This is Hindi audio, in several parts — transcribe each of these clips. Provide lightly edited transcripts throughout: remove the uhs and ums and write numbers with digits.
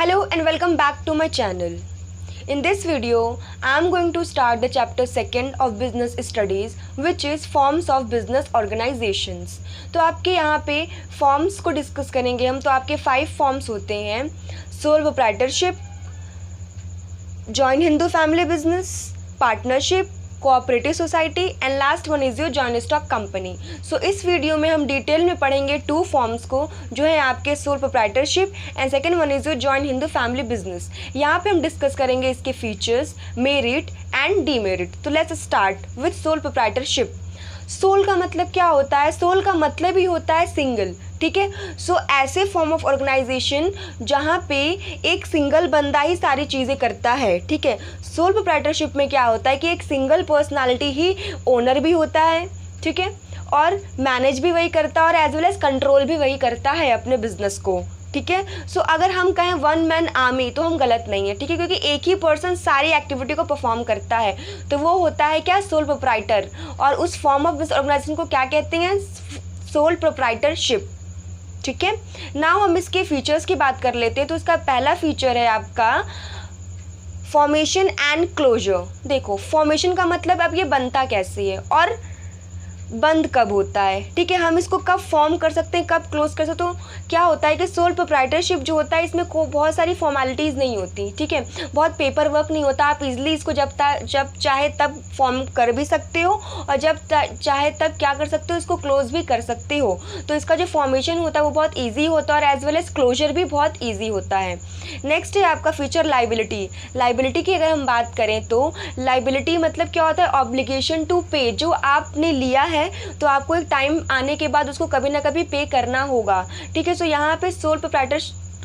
Hello and welcome back to my channel. In this video, I am going to start the chapter 2 of business studies, which is forms of business organizations. तो आपके यहाँ पे forms को डिस्कस करेंगे हम। तो आपके 5 forms होते हैं: sole proprietorship, joint Hindu family business, partnership, cooperative society and last one is your joint stock company. So इस वीडियो में हम डिटेल में पढ़ेंगे 2 फॉर्म्स को, जो है आपके sole proprietorship and second one is your joint Hindu family business. यहाँ पे हम डिस्कस करेंगे इसके फीचर्स, मेरिट एंड डीमेरिट। तो let's start with sole proprietorship. Sole का मतलब क्या होता है? सोल का मतलब ही होता है सिंगल, ठीक है। सो ऐसे फॉर्म ऑफ ऑर्गेनाइजेशन जहाँ पे एक सिंगल बंदा ही सारी चीज़ें करता है, ठीक है। सोल प्रोप्राइटरशिप में क्या होता है कि एक सिंगल पर्सनालिटी ही ओनर भी होता है, ठीक है, और मैनेज भी वही करता है और एज वेल एज कंट्रोल भी वही करता है अपने बिजनेस को, ठीक है। सो अगर हम कहें वन मैन आर्मी तो हम गलत नहीं है, ठीक है, क्योंकि एक ही पर्सन सारी एक्टिविटी को परफॉर्म करता है, तो वो होता है क्या? Sole proprietor. और उस फॉर्म ऑफ बिजनेस ऑर्गेनाइजेशन को क्या कहते हैं? सोल प्रोप्राइटरशिप, ठीक है। नाउ हम इसके फीचर्स की बात कर लेते हैं। तो इसका पहला फीचर है आपका फॉर्मेशन एंड क्लोजर। देखो, फॉर्मेशन का मतलब अब ये बनता कैसे है और बंद कब होता है, ठीक है। हम इसको कब फॉर्म कर सकते हैं, कब क्लोज कर सकते हो। क्या होता है कि सोल प्रोप्राइटरशिप जो होता है इसमें बहुत सारी फॉर्मेलिटीज़ नहीं होती, ठीक है, बहुत पेपर वर्क नहीं होता। आप इजीली इसको जब चाहे तब फॉर्म कर भी सकते हो और जब चाहे तब क्या कर सकते हो, इसको क्लोज भी कर सकते हो। तो इसका जो फॉर्मेशन होता है वो बहुत ईजी होता है और एज वेल एज क्लोजर भी बहुत ईजी होता है। नेक्स्ट है आपका फीचर लाइबिलिटी। लाइबिलिटी की अगर हम बात करें तो लाइबिलिटी मतलब क्या होता है? ऑब्लिगेशन टू पे। जो आपने लिया है तो आपको एक टाइम आने के बाद उसको कभी ना कभी पे करना होगा, ठीक है। सो यहाँ पे सोल प्रोप्राइटर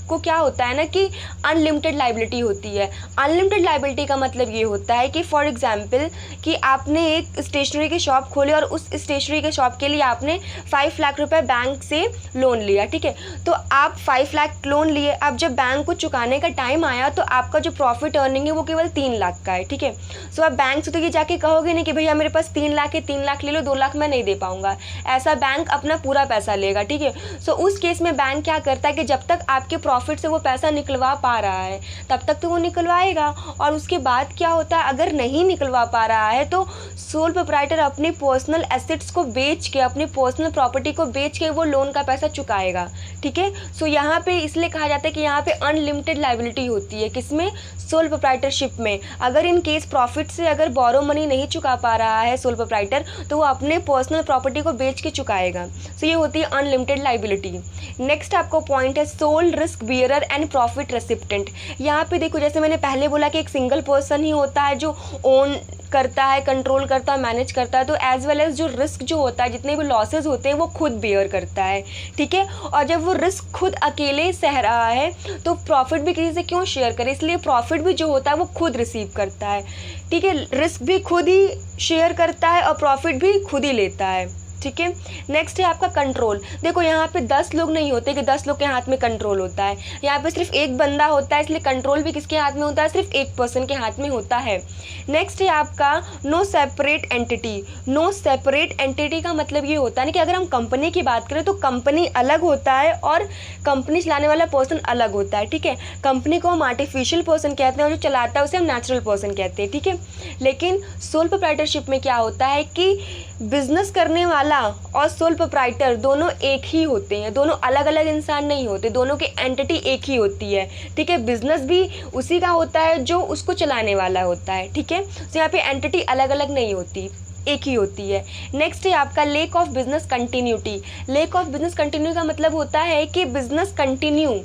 को क्या होता है ना कि अनलिमिटेड लाइबिलिटी होती है। अनलिमिटेड लाइबिलिटी का मतलब ये होता है कि फॉर एग्जांपल कि आपने एक स्टेशनरी की शॉप खोली और उस स्टेशनरी के शॉप के लिए आपने 5 लाख रुपए बैंक से लोन लिया, ठीक है। तो आप 5 लाख लोन लिए, अब जब बैंक को चुकाने का टाइम आया तो आपका जो प्रॉफिट अर्निंग है वो केवल 3 लाख का है, ठीक है। सो आप बैंक से तो ये जाके कहोगे नहीं कि भैया मेरे पास 3 लाख है, 3 लाख ले लो, 2 लाख मैं नहीं दे पाऊंगा। ऐसा बैंक अपना पूरा पैसा लेगा, ठीक है। सो उस केस में बैंक क्या करता है कि जब तक आपके प्रॉफिट से वो पैसा निकलवा पा रहा है तब तक तो वो निकलवाएगा, और उसके बाद क्या होता है अगर नहीं निकलवा पा रहा है तो सोल प्रोप्राइटर अपने पर्सनल एसेट्स को बेच के, अपनी पर्सनल प्रॉपर्टी को बेच के वो लोन का पैसा चुकाएगा, ठीक है। सो यहाँ पे इसलिए कहा जाता है कि यहाँ पे अनलिमिटेड लाइबिलिटी होती है। किसमें? सोल प्रोप्राइटरशिप में। अगर इन केस प्रॉफिट से अगर बोरो मनी नहीं चुका पा रहा है सोल प्रोप्राइटर तो वो अपने पर्सनल प्रॉपर्टी को बेच के चुकाएगा। सो ये होती है अनलिमिटेड लाइबिलिटी। नेक्स्ट आपको पॉइंट है sole risk bearer and profit recipient. यहाँ पे देखो, जैसे मैंने पहले बोला कि एक सिंगल पर्सन ही होता है जो ओन करता है, कंट्रोल करता है, मैनेज करता है, तो एज वेल एज जो रिस्क जो होता है, जितने भी लॉसेज होते हैं वो खुद बेयर करता है, ठीक है। और जब वो रिस्क खुद अकेले सह रहा है तो प्रॉफिट भी किसी से क्यों शेयर करे, इसलिए प्रॉफिट भी जो होता है वो खुद रिसीव करता है, ठीक है। रिस्क भी खुद ही शेयर करता है और प्रॉफिट भी खुद ही लेता है, ठीक है। नेक्स्ट है आपका कंट्रोल। देखो, यहाँ पे 10 लोग नहीं होते कि 10 लोग के हाथ में कंट्रोल होता है। यहाँ पे सिर्फ एक बंदा होता है, इसलिए कंट्रोल भी किसके हाथ में होता है? सिर्फ एक पर्सन के हाथ में होता है। नेक्स्ट है आपका no separate entity. No separate entity का मतलब ये होता है ना कि अगर हम कंपनी की बात करें तो कंपनी अलग होता है और कंपनी चलाने वाला पर्सन अलग होता है, ठीक है। कंपनी को हम आर्टिफिशियल पर्सन कहते हैं और जो चलाता है उसे हम नेचुरल पर्सन कहते हैं, ठीक है। लेकिन सोल प्रोप्राइटरशिप में क्या होता है कि बिजनेस करने वाला और सोल प्रोप्राइटर दोनों एक ही होते हैं, दोनों अलग अलग इंसान नहीं होते, दोनों की एंटिटी एक ही होती है, ठीक है। बिजनेस भी उसी का होता है जो उसको चलाने वाला होता है, ठीक है। तो यहाँ पे एंटिटी अलग अलग नहीं होती, एक ही होती है। नेक्स्ट है आपका lake of business continuity. Lake of business continue का मतलब होता है कि बिजनेस कंटिन्यू,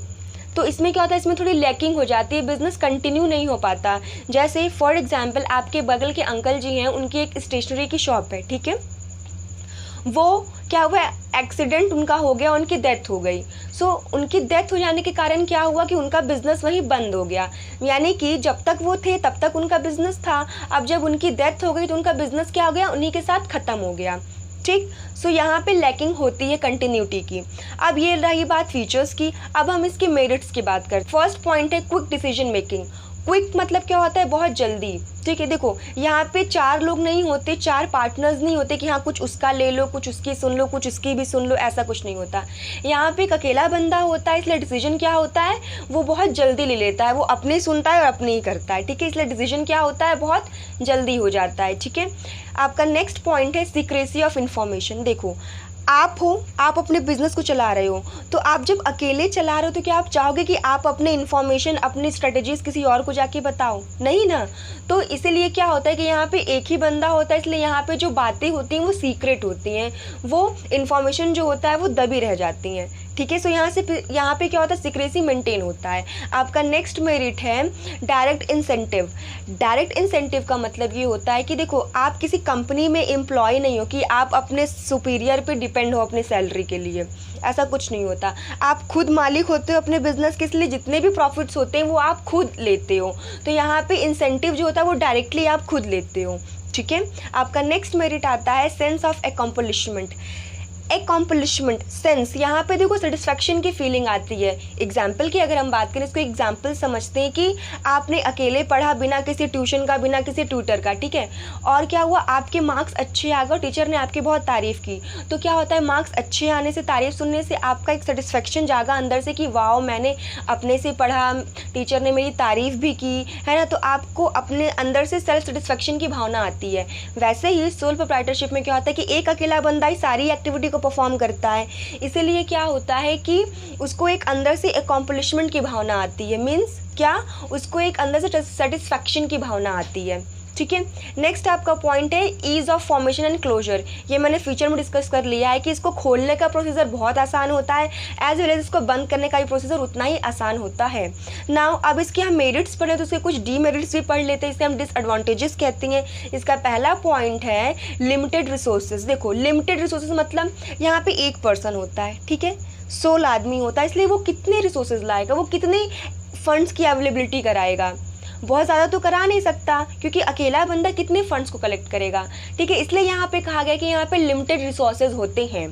तो इसमें क्या होता है, इसमें थोड़ी लैकिंग हो जाती है, बिजनेस कंटिन्यू नहीं हो पाता। जैसे फॉर एग्जांपल आपके बगल के अंकल जी हैं, उनकी एक स्टेशनरी की शॉप है, ठीक है। वो क्या हुआ, एक्सीडेंट उनका हो गया, उनकी डेथ हो गई। सो उनकी डेथ हो जाने के कारण क्या हुआ कि उनका बिजनेस वहीं बंद हो गया। यानी कि जब तक वो थे तब तक उनका बिजनेस था, अब जब उनकी डेथ हो गई तो उनका बिजनेस क्या हो गया, उन्हीं के साथ ख़त्म हो गया, ठीक। सो यहाँ पे लैकिंग होती है कंटिन्यूटी की। अब ये रही बात फीचर्स की, अब हम इसके मेरिट्स की बात करते हैं। फर्स्ट पॉइंट है क्विक डिसीजन मेकिंग। क्विक मतलब क्या होता है, बहुत जल्दी। ठीक है, देखो यहाँ पे 4 लोग नहीं होते, 4 पार्टनर्स नहीं होते कि हाँ कुछ उसका ले लो, कुछ उसकी सुन लो, कुछ उसकी भी सुन लो, ऐसा कुछ नहीं होता। यहाँ पे एक अकेला बंदा होता है, इसलिए डिसीजन क्या होता है, वो बहुत जल्दी ले लेता है, वो अपनी सुनता है और अपनी ही करता है। ठीक है, इसलिए डिसीजन क्या होता है, बहुत जल्दी हो जाता है। ठीक है, आपका नेक्स्ट पॉइंट है सीक्रेसी ऑफ इन्फॉर्मेशन। देखो आप हो, आप अपने बिजनेस को चला रहे हो, तो आप जब अकेले चला रहे हो तो क्या आप चाहोगे कि आप अपने इन्फॉर्मेशन, अपनी स्ट्रेटजीज किसी और को जाके बताओ? नहीं ना। तो इसीलिए क्या होता है कि यहाँ पे एक ही बंदा होता है, इसलिए यहाँ पे जो बातें होती हैं वो सीक्रेट होती हैं, वो इन्फॉर्मेशन जो होता है वो दबी रह जाती हैं। ठीक है, सो यहाँ पे क्या होता है, सीक्रेसी मेंटेन होता है। आपका नेक्स्ट मेरिट है डायरेक्ट इंसेंटिव। डायरेक्ट इंसेंटिव का मतलब ये होता है कि देखो आप किसी कंपनी में एम्प्लॉय नहीं हो कि आप अपने सुपीरियर पे डिपेंड हो अपनी सैलरी के लिए, ऐसा कुछ नहीं होता। आप खुद मालिक होते हो अपने बिजनेस के, इसलिए जितने भी प्रॉफिट्स होते हैं वो आप खुद लेते हो। तो यहाँ पे इंसेंटिव जो होता है वो डायरेक्टली आप खुद लेते हो। ठीक है, आपका नेक्स्ट मेरिट आता है sense of accomplishment. Accomplishment sense, यहाँ पे देखो सेटिस्फैक्शन की फीलिंग आती है। एग्जाम्पल की अगर हम बात करें, इसको एग्जाम्पल समझते हैं कि आपने अकेले पढ़ा, बिना किसी ट्यूशन का, बिना किसी ट्यूटर का। ठीक है, और क्या हुआ, आपके मार्क्स अच्छे आ गए, टीचर ने आपकी बहुत तारीफ़ की। तो क्या होता है, मार्क्स अच्छे आने से, तारीफ़ सुनने से आपका एक सेटिस्फैक्शन जागा अंदर से कि वाओ मैंने अपने से पढ़ा, टीचर ने मेरी तारीफ़ भी की, है ना। तो आपको अपने अंदर से सेल्फ सेटिस्फैक्शन की भावना आती है। वैसे ही सोल प्रोप्राइटरशिप में क्या होता है कि एक अकेला बंदा ही सारी एक्टिविटी को परफॉर्म करता है, इसीलिए क्या होता है कि उसको एक अंदर से एकम्पलिशमेंट की भावना आती है। मीन्स क्या, उसको एक अंदर से सेटिस्फैक्शन की भावना आती है। ठीक है, नेक्स्ट आपका पॉइंट है ease of formation and closure. ये मैंने फीचर में डिस्कस कर लिया है कि इसको खोलने का प्रोसीजर बहुत आसान होता है, एज वेल एज इसको बंद करने का भी प्रोसीजर उतना ही आसान होता है। नाउ अब इसके हम मेरिट्स पढ़ें तो इसके कुछ डीमेरिट्स भी पढ़ लेते हैं, इसे हम डिसएडवांटेजेस कहते हैं। इसका पहला पॉइंट है लिमिटेड रिसोर्सेज। देखो लिमिटेड रिसोर्सेज मतलब यहाँ पे एक पर्सन होता है, ठीक है, 16 आदमी होता है, इसलिए वो कितने रिसोर्सेज लाएगा, वो कितने फंड्स की अवेलेबिलिटी कराएगा, बहुत ज़्यादा तो करा नहीं सकता, क्योंकि अकेला बंदा कितने फंड्स को कलेक्ट करेगा। ठीक है, इसलिए यहाँ पे कहा गया कि यहाँ पे लिमिटेड रिसोर्सेज होते हैं।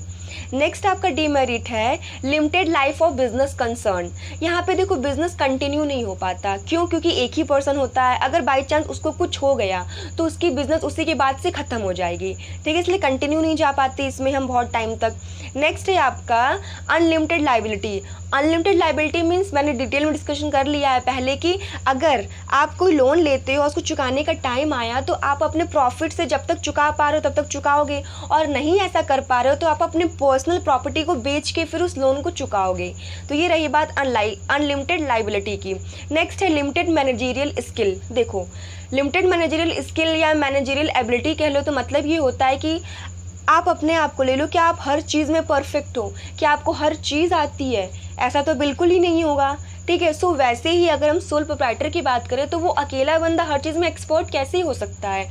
नेक्स्ट आपका डीमेरिट है limited life of business concern. यहाँ पे देखो बिजनेस कंटिन्यू नहीं हो पाता, क्यों, क्योंकि एक ही पर्सन होता है, अगर बाई चांस उसको कुछ हो गया तो उसकी बिजनेस उसी के बाद से ख़त्म हो जाएगी। ठीक है, इसलिए कंटिन्यू नहीं जा पाती इसमें हम बहुत टाइम तक। नेक्स्ट है आपका unlimited liability. Unlimited liability means मैंने डिटेल में डिस्कशन कर लिया है पहले कि अगर आप कोई लोन लेते हो, उसको चुकाने का टाइम आया तो आप अपने प्रॉफिट से जब तक चुका पा रहे हो तब तक चुकाओगे, और नहीं ऐसा कर पा रहे हो तो आप अपने पर्सनल प्रॉपर्टी को बेच के फिर उस लोन को चुकाओगे। तो ये रही बात अनलिमिटेड लाइबिलिटी की। नेक्स्ट है लिमिटेड मैनेजरियल स्किल। देखो लिमिटेड मैनेजरियल स्किल या मैनेजरियल एबिलिटी कह लो तो मतलब ये होता है कि आप अपने आप को ले लो, क्या आप हर चीज़ में परफेक्ट हो, क्या आपको हर चीज़ आती है, ऐसा तो बिल्कुल ही नहीं होगा। ठीक है, सो वैसे ही अगर हम सोल प्रोप्राइटर की बात करें तो वो अकेला बंदा हर चीज़ में एक्सपर्ट कैसे हो सकता है,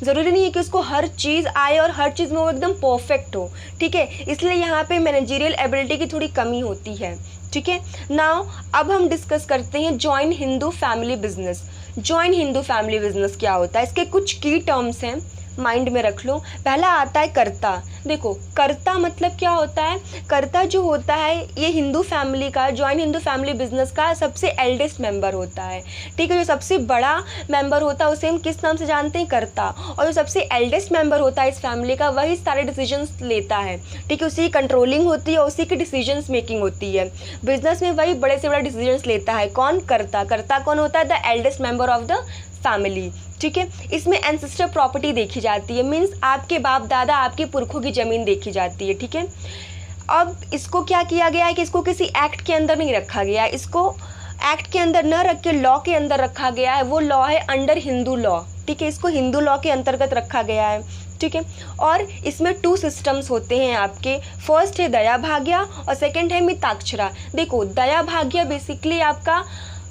ज़रूरी नहीं है कि उसको हर चीज़ आए और हर चीज़ में वो एकदम परफेक्ट हो। ठीक है, इसलिए यहाँ पे मैनेजरियल एबिलिटी की थोड़ी कमी होती है। ठीक है, नाउ अब हम डिस्कस करते हैं join Hindu family business. Join Hindu family business क्या होता है, इसके कुछ की टर्म्स हैं, माइंड में रख लो। पहला आता है कर्ता। देखो कर्ता मतलब क्या होता है, कर्ता जो होता है ये हिंदू फैमिली का, जॉइन हिंदू फैमिली बिजनेस का सबसे एल्डेस्ट मेंबर होता है। ठीक है, जो सबसे बड़ा मेंबर होता है उसे हम किस नाम से जानते हैं, कर्ता, और जो सबसे एल्डेस्ट मेंबर होता है इस फैमिली का वही सारे डिसीजंस लेता है। ठीक है, उसी की कंट्रोलिंग होती है, उसी की डिसीजंस मेकिंग होती है। बिजनेस में वही बड़े से बड़ा डिसीजंस लेता है, कौन, कर्ता। कर्ता कौन होता है, the eldest member of the family. ठीक है, इसमें एंसेस्टर प्रॉपर्टी देखी जाती है, मीन्स आपके बाप दादा, आपके पुरखों की ज़मीन देखी जाती है। ठीक है, अब इसको क्या किया गया है कि इसको किसी एक्ट के अंदर नहीं रखा गया है, इसको एक्ट के अंदर न रख के लॉ के अंदर रखा गया है। वो लॉ है अंडर हिंदू लॉ। ठीक है, इसको हिंदू लॉ के अंतर्गत रखा गया है। ठीक है, और इसमें 2 सिस्टम्स होते हैं आपके, फर्स्ट है दया भाग्य और सेकंड है मिताक्षरा। देखो दया भाग्य बेसिकली आपका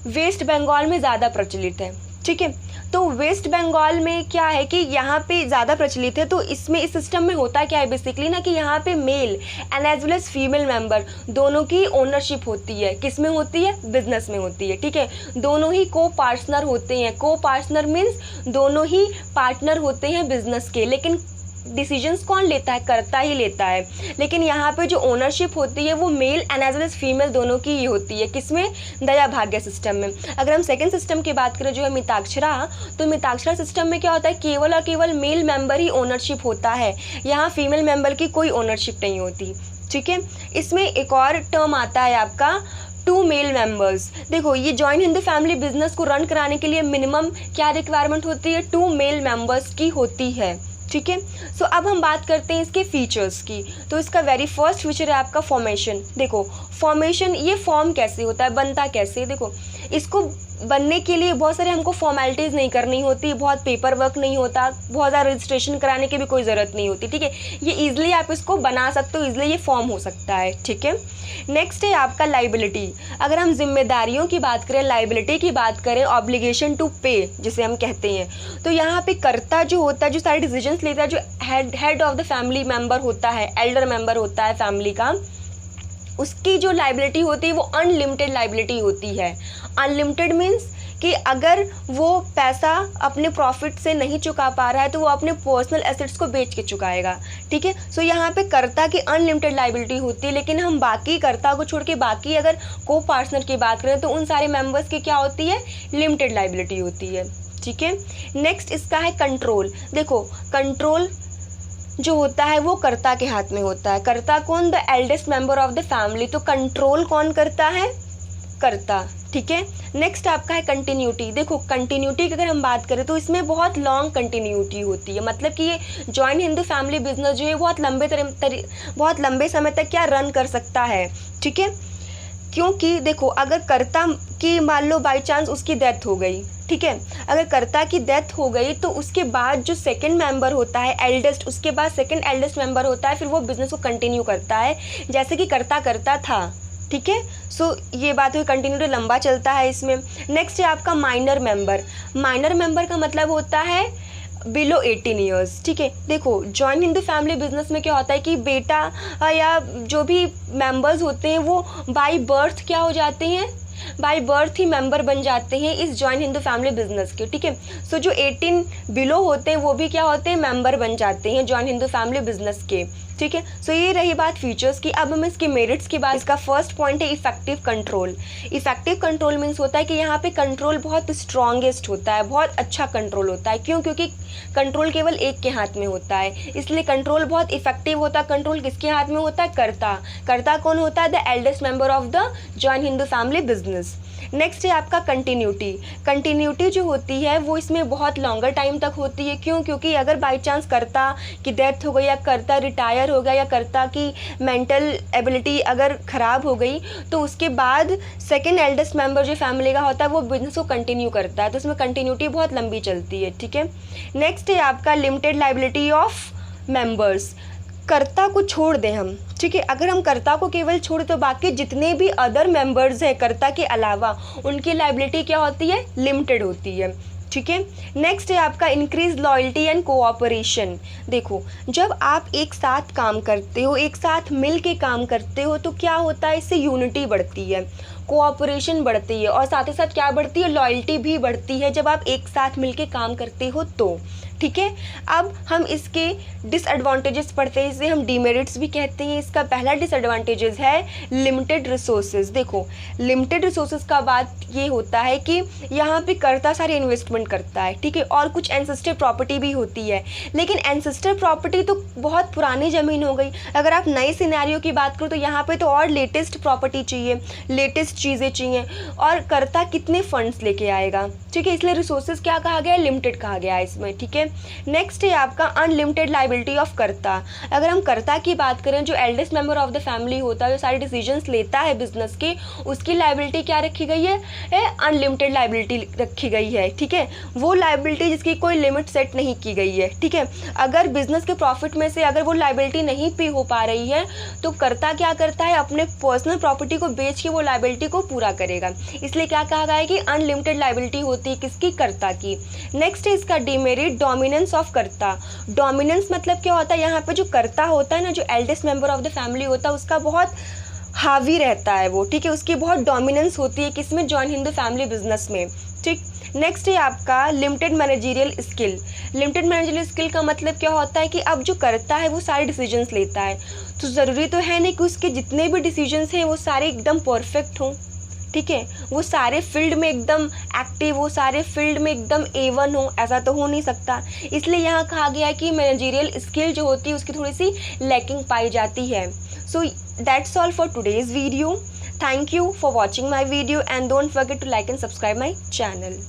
वेस्ट बंगाल में ज़्यादा प्रचलित है। ठीक है, तो वेस्ट बंगाल में क्या है कि यहाँ पे ज़्यादा प्रचलित है, तो इसमें इस सिस्टम में होता क्या है बेसिकली ना कि यहाँ पे male and as well as female member दोनों की ओनरशिप होती है। किस में होती है, बिजनेस में होती है। ठीक है, दोनों ही को पार्टनर होते हैं। को पार्टनर मीन्स दोनों ही पार्टनर होते हैं बिजनेस के, लेकिन डिसीजंस कौन लेता है, कर्ता ही लेता है। लेकिन यहाँ पे जो ओनरशिप होती है वो male and as well as female दोनों की ही होती है। किसमें, दया भाग्य सिस्टम में। अगर हम सेकंड सिस्टम की बात करें जो है मिताक्षरा, तो मिताक्षरा सिस्टम में क्या होता है, केवल और केवल मेल मेंबर ही ओनरशिप होता है, यहाँ फीमेल मेंबर की कोई ओनरशिप नहीं होती। ठीक है, इसमें एक और टर्म आता है आपका टू मेल मेंबर्स। देखो ये जॉइंट हिंदू फैमिली बिजनेस को रन कराने के लिए मिनिमम क्या रिक्वायरमेंट होती है, 2 मेल मेंबर्स की होती है। ठीक है, सो अब हम बात करते हैं इसके फीचर्स की। तो इसका वेरी फर्स्ट फीचर है आपका फॉर्मेशन। देखो फॉर्मेशन, ये फॉर्म कैसे होता है, बनता कैसे, देखो इसको बनने के लिए बहुत सारे हमको फॉर्मेलिटीज़ नहीं करनी होती, बहुत पेपर वर्क नहीं होता, बहुत ज़्यादा रजिस्ट्रेशन कराने की भी कोई ज़रूरत नहीं होती। ठीक है, ये ईजिली आप इसको बना सकते हो, ईजिली ये फॉर्म हो सकता है। ठीक है, नेक्स्ट है आपका लाइबिलिटी। अगर हम जिम्मेदारियों की बात करें, लाइबिलिटी की बात करें, ऑब्लिगेशन टू पे जिसे हम कहते हैं, तो यहाँ पे कर्ता जो होता है, जो सारे डिसीजंस लेता है, जो head of the family member होता है, एल्डर मेम्बर होता है फैमिली का, उसकी जो लाइबिलिटी होती है वो अनलिमिटेड लाइबिलिटी होती है। अनलिमिटेड मीन्स कि अगर वो पैसा अपने प्रॉफिट से नहीं चुका पा रहा है तो वो अपने पर्सनल एसेट्स को बेच के चुकाएगा। ठीक है, सो यहाँ पे कर्ता की अनलिमिटेड लाइबिलिटी होती है। लेकिन हम बाकी कर्ता को छोड़ के बाकी अगर को पार्टनर की बात करें तो उन सारे मेंबर्स की क्या होती है, लिमिटेड लाइबिलिटी होती है। ठीक है, नेक्स्ट इसका है कंट्रोल। देखो कंट्रोल जो होता है वो कर्ता के हाथ में होता है। कर्ता कौन, the eldest member of the family, तो कंट्रोल कौन करता है, कर्ता। ठीक है, नेक्स्ट आपका है कंटिन्यूटी। देखो कंटिन्यूटी की अगर हम बात करें तो इसमें बहुत लॉन्ग कंटिन्यूटी होती है, मतलब कि ये जॉइंट हिंदू फैमिली बिजनेस जो है बहुत लंबे समय तक क्या रन कर सकता है। ठीक है, क्योंकि देखो अगर कर्ता की मान लो बाई चांस उसकी डेथ हो गई, ठीक है, अगर कर्ता की डेथ हो गई तो उसके बाद जो सेकंड मेंबर होता है एल्डेस्ट, उसके बाद सेकंड एल्डेस्ट मेंबर होता है, फिर वो बिजनेस को कंटिन्यू करता है जैसे कि कर्ता करता था। ठीक है, सो ये बात हुई, कंटिन्यूटी लंबा चलता है इसमें। नेक्स्ट है आपका माइनर मेंबर। माइनर मेंबर का मतलब होता है बिलो 18 ईयर्स। ठीक है, देखो जॉइंट हिंदू फैमिली बिजनेस में क्या होता है कि बेटा या जो भी मेंबर्स होते हैं वो बाय बर्थ क्या हो जाते हैं, बाय बर्थ ही मेंबर बन जाते हैं इस जॉइंट हिंदू फैमिली बिजनेस के। ठीक है, सो जो 18 बिलो होते हैं वो भी क्या होते हैं, मेंबर बन जाते हैं जॉइंट हिंदू फैमिली बिजनेस के। ठीक है, सो ये रही बात फीचर्स की। अब हम इसके मेरिट्स की बात, इसका फर्स्ट पॉइंट है effective control. Effective control means होता है कि यहाँ पे कंट्रोल बहुत स्ट्रॉन्गेस्ट होता है, बहुत अच्छा कंट्रोल होता है। क्यों, क्योंकि कंट्रोल केवल एक के हाथ में होता है, इसलिए कंट्रोल बहुत इफेक्टिव होता है। कंट्रोल किसके हाथ में होता है, कर्ता। कर्ता कौन होता है, the eldest member of the joint Hindu family business. Next है आपका कंटिन्यूटी। कंटिन्यूटी जो होती है वो इसमें बहुत लॉन्गर टाइम तक होती है। क्यों, क्योंकि अगर बाई चांस कर्ता की डेथ हो गई या कर्ता रिटायर हो गया या कर्ता की मेंटल एबिलिटी अगर ख़राब हो गई तो उसके बाद सेकंड एल्डेस्ट मेंबर जो फैमिली का होता है वो बिजनेस को कंटिन्यू करता है, तो इसमें कंटिन्यूटी बहुत लंबी चलती है। ठीक है, नेक्स्ट है आपका लिमिटेड लाइबिलिटी ऑफ मेंबर्स। कर्ता को छोड़ दें हम, ठीक है, अगर हम कर्ता को केवल छोड़ तो बाकी जितने भी अदर मेंबर्स हैं कर्ता के अलावा उनकी लाइबिलिटी क्या होती है, लिमिटेड होती है। ठीक है, नेक्स्ट है आपका इंक्रीज लॉयल्टी एंड कोऑपरेशन। देखो जब आप एक साथ काम करते हो, एक साथ मिल के काम करते हो तो क्या होता है, इससे यूनिटी बढ़ती है, कोऑपरेशन बढ़ती है और साथ ही साथ क्या बढ़ती है, लॉयल्टी भी बढ़ती है जब आप एक साथ मिल के काम करते हो तो। ठीक है, अब हम इसके डिसएडवांटेजेस पढ़ते हैं, इसे हम डीमेरिट्स भी कहते हैं। इसका पहला डिसएडवांटेजेस है लिमिटेड रिसोर्सेज। देखो लिमिटेड रिसोर्सेज का बात ये होता है कि यहाँ पे कर्ता सारी इन्वेस्टमेंट करता है, ठीक है, और कुछ एंसेस्टर प्रॉपर्टी भी होती है, लेकिन एंसेस्टर प्रॉपर्टी तो बहुत पुरानी ज़मीन हो गई। अगर आप नए सिनेरियो की बात करो तो यहाँ पे तो और लेटेस्ट प्रॉपर्टी चाहिए, लेटेस्ट चीज़ें चाहिए, और कर्ता कितने फंड्स लेके आएगा। ठीक है, इसलिए रिसोर्सेज क्या कहा गया है, लिमिटेड कहा गया है इसमें। ठीक है, नेक्स्ट है आपका अनलिमिटेड लाइबिलिटी ऑफ कर्ता। अगर हम कर्ता की बात करें, जो eldest member of the family होता है, जो सारे डिसीजंस लेता है बिजनेस के, उसकी लाइबिलिटी क्या रखी गई है, अनलिमिटेड लाइबिलिटी रखी गई है। ठीक है, वो लाइबिलिटी जिसकी कोई लिमिट सेट नहीं की गई है। ठीक है, अगर बिजनेस के प्रॉफिट में से अगर वो लाइबिलिटी नहीं पे हो पा रही है तो कर्ता क्या करता है, अपने पर्सनल प्रॉपर्टी को बेच के वो लाइबिलिटी को पूरा करेगा। इसलिए क्या कहा गया है कि अनलिमिटेड लाइबिलिटी होती है किसकी, कर्ता की। नेक्स्ट है इसका डीमेरिट डोमिनेंस ऑफ कर्ता। डोमिनेंस मतलब क्या होता है, यहाँ पे जो कर्ता होता है ना, जो eldest member of the family होता है, उसका बहुत हावी रहता है वो। ठीक है, उसकी बहुत डोमिनेंस होती है किसमें, जॉइंट हिंदू फैमिली बिजनेस में। ठीक, नेक्स्ट है आपका limited managerial skill. Limited managerial skill का मतलब क्या होता है कि अब जो करता है वो सारे डिसीजंस लेता है, तो ज़रूरी तो है नहीं कि उसके जितने भी डिसीजंस हैं वो सारे एकदम परफेक्ट हों, ठीक है, वो सारे फील्ड में एकदम एक्टिव हो, सारे फील्ड में एकदम A1 हो, ऐसा तो हो नहीं सकता। इसलिए यहाँ कहा गया है कि मैनेजरियल स्किल जो होती है उसकी थोड़ी सी लैकिंग पाई जाती है। So that's all for today's video. Thank you for watching my video and don't forget to like and subscribe my channel.